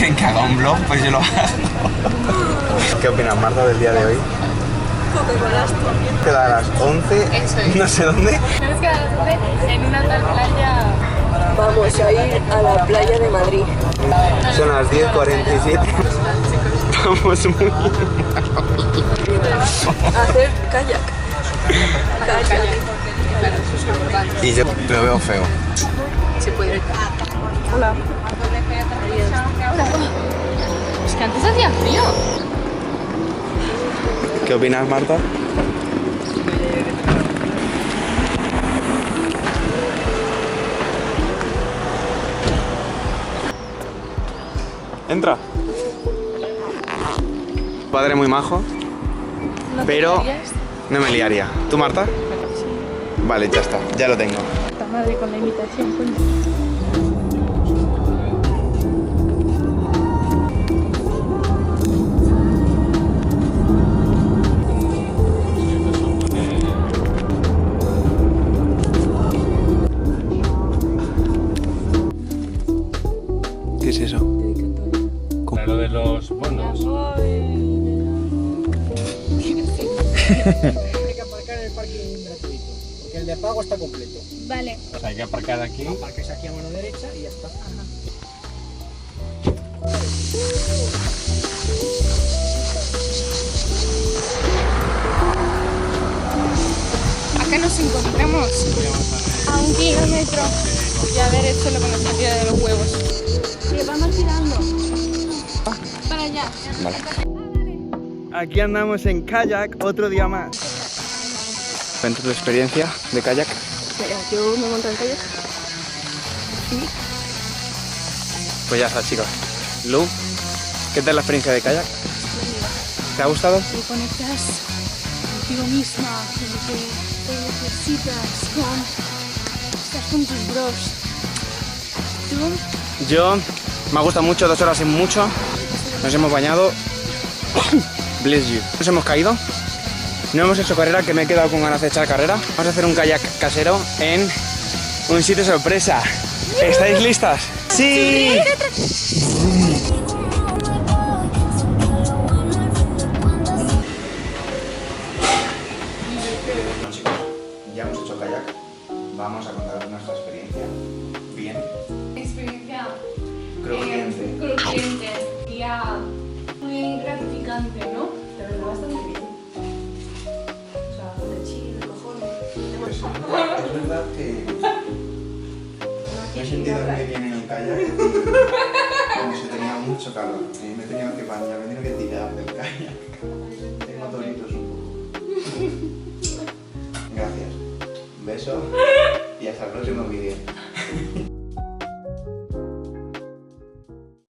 quieren que haga un vlog, pues yo lo hago. ¿Qué opinas, Marta, del día de hoy? Queda a las 11, no sé dónde. Tenemos que a las 11 en una tal playa. Vamos a ir a la playa de Madrid. Son las 10:47. Estamos muy... A hacer kayak. Y yo lo veo feo. Se puede. Hola. Es que antes hacía frío. ¿Qué opinas, Marta? Entra. Padre muy majo, pero no me liaría. ¿Tú, Marta? Sí. Vale, ya está, ya lo tengo. Esta madre con la imitación, coño. ¿Qué es eso? Lo de los bonos. Hay que aparcar en el parking gratuito, porque el de pago está completo. Vale. O sea, hay que aparcar aquí. Aparques aquí a mano derecha y ya está. Acá nos encontramos a 1 kilómetro de haber hecho lo que nos salió de los huevos. Sí, vamos tirando. Para allá. Vale. Aquí andamos en kayak otro día más. Cuenta tu experiencia de kayak. Mira, yo me monto en kayak. Pues ya está, chicos. Lu, ¿qué tal la experiencia de kayak? ¿Te ha gustado? Te conectas contigo misma, con lo que necesitas, estás con tus bros. ¿Tú? Yo me ha gustado mucho, 2 horas en mucho. Nos hemos bañado. Bless you. Nos hemos caído. No hemos hecho carrera, que me he quedado con ganas de echar carrera. Vamos a hacer un kayak casero en un sitio sorpresa. ¿Estáis listas? ¡Sí! Bueno, chicos, ya hemos hecho kayak. Vamos a contar nuestra experiencia. Bien. Experiencia Crujiente. y muy gratificante, ¿no? La verdad, bastante bien. O sea, de chill, cojones. Pues, es verdad que me he sentido muy bien en el kayak y como se tenía mucho calor. Me he tenido que bañar, me he tenido que tirar del kayak. Tengo toritos un poco. Gracias. Un beso y hasta el próximo vídeo.